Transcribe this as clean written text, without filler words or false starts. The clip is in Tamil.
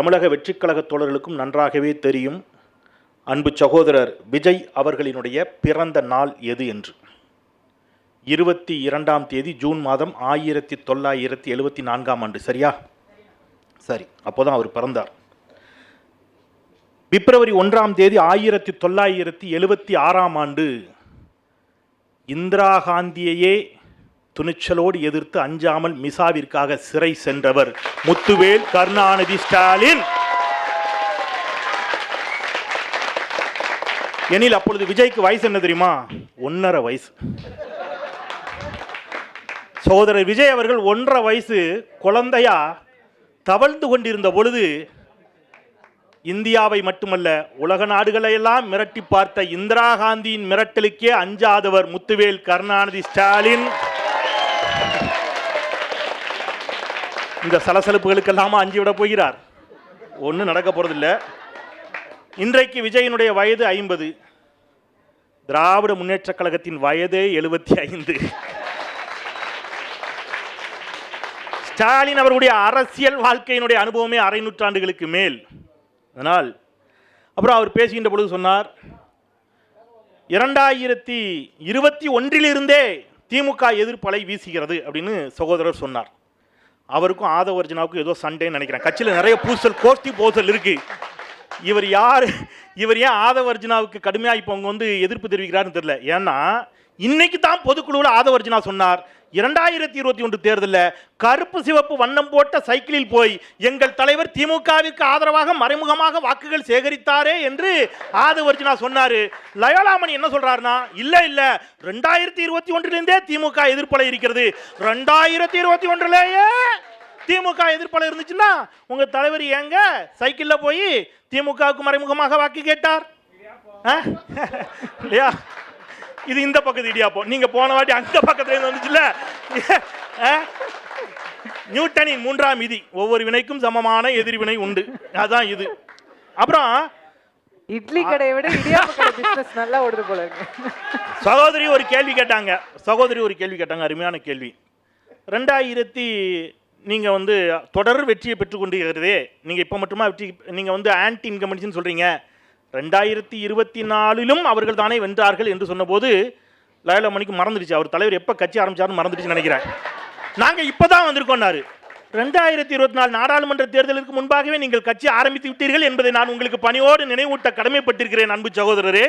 தமிழக வெற்றிக் கழக தோழர்களுக்கும் நன்றாகவே தெரியும் அன்பு சகோதரர் விஜய் அவர்களினுடைய பிறந்த நாள் எது என்று. 22ஆம் தேதி ஜூன் மாதம் 1974ஆம் ஆண்டு. சரியா? சரி, அப்போதான் அவர் பிறந்தார். பிப்ரவரி 1ஆம் தேதி 1976ஆம் ஆண்டு இந்திரா காந்தியையே துணிச்சலோடு எதிர்த்து அஞ்சாமல் மிசாவிற்காக சிறை சென்றவர் முத்துவேல் கருணாநிதி ஸ்டாலின். எனில் அப்பொழுது விஜய்க்கு வயசு என்ன தெரியுமா? 1.5 வயசு. சகோதரர் விஜய் அவர்கள் 1.5 வயசு குழந்தையா தவழ்ந்து கொண்டிருந்த பொழுது இந்தியாவை மட்டுமல்ல உலக நாடுகளை எல்லாம் மிரட்டி பார்த்த இந்திரா காந்தியின் மிரட்டலுக்கே அஞ்சாதவர் முத்துவேல் கருணாநிதி ஸ்டாலின். இந்த சலசலப்புகளுக்கெல்லாமா அஞ்சு விட போகிறார்? ஒன்றும் நடக்க போறதில்லை. இன்றைக்கு விஜயனுடைய வயது 50. திராவிட முன்னேற்ற கழகத்தின் வயதே 75. ஸ்டாலின் அவர்களுடைய அரசியல் வாழ்க்கையினுடைய அனுபவமே அரை நூற்றாண்டுகளுக்கு மேல். அதனால் அப்புறம் அவர் பேசுகின்ற பொழுது சொன்னார், 2021 திமுக எதிர்ப்பலை வீசுகிறது அப்படின்னு சகோதரர் சொன்னார். அவருக்கும் ஆதவர்ஜனாவுக்கும் ஏதோ சண்டைன்னு நினைக்கிறேன். கட்சியில் நிறைய பூசல் கோஷ்டி போசல் இருக்கு. இவர் யார்? இவர் ஏன் ஆதவர்ஜனாவுக்கு கடுமையாக இப்போ அவங்க எதிர்ப்பு தெரிவிக்கிறாருன்னு தெரியல. ஏன்னா இன்னைக்கு தான் பொதுக்குழுவில் ஆதவர்ஜனா சொன்னார், 2021 தேர்தலில் கருப்பு சிவப்பு வண்ணம் போட்ட சைக்கிளில் போய் எங்கள் தலைவர் திமுகவிற்கு ஆதரவாக மறைமுகமாக வாக்குகள் சேகரித்தாரே என்று ஆதவர்ஜனா சொன்னாரு. லயோலாமணி என்ன சொல்றாருன்னா, இல்ல 2021 திமுக எதிர்ப்பலை இருக்கிறது. 2021 திமுக எதிர்ப்பலை இருந்துச்சுன்னா உங்க தலைவர் ஏங்க சைக்கிள்ல போய் திமுகவுக்கு மறைமுகமாக வாக்கு கேட்டார்? இல்லையா? இது இந்த பக்கத்து இடியாப்போம். நீங்க போன வாட்டி அந்த பக்கத்துல இருந்து வந்துச்சுல்ல. நியூட்டனின் 3ஆம் விதி, ஒவ்வொரு வினைக்கும் சமமான எதிர்வினை உண்டு. அதான் இது. அப்புறம் இட்லி கடையை விட இடியாப்ப கடை பிசினஸ் நல்லா ஓடுது போல இருக்கு. சகோதரி ஒரு கேள்வி கேட்டாங்க. அருமையான கேள்வி. 2000 நீங்க தொடர் வெற்றியை பெற்றுக்கொண்டு இருக்கிறதே, நீங்க இப்ப மட்டுமா வெற்றி? நீங்க ஆன்டி இன்கம்பன்சின்னு சொல்றீங்க. 2024 அவர்கள் தானே வென்றார்கள் என்று சொன்னபோது லயோலாமணிக்கு மறந்துடுச்சு. அவர் தலைவர் எப்ப கட்சி ஆரம்பிச்சாருன்னு மறந்துடுச்சு நினைக்கிறேன். நாங்க இப்பதான் வந்திருக்கோம்னாரு. 2024 நாடாளுமன்ற தேர்தலுக்கு முன்பாகவே நீங்கள் கட்சி ஆரம்பித்து விட்டீர்கள் என்பதை நான் உங்களுக்கு பணியோடு நினைவூட்ட கடமைப்பட்டிருக்கிறேன் அன்பு சகோதரரே.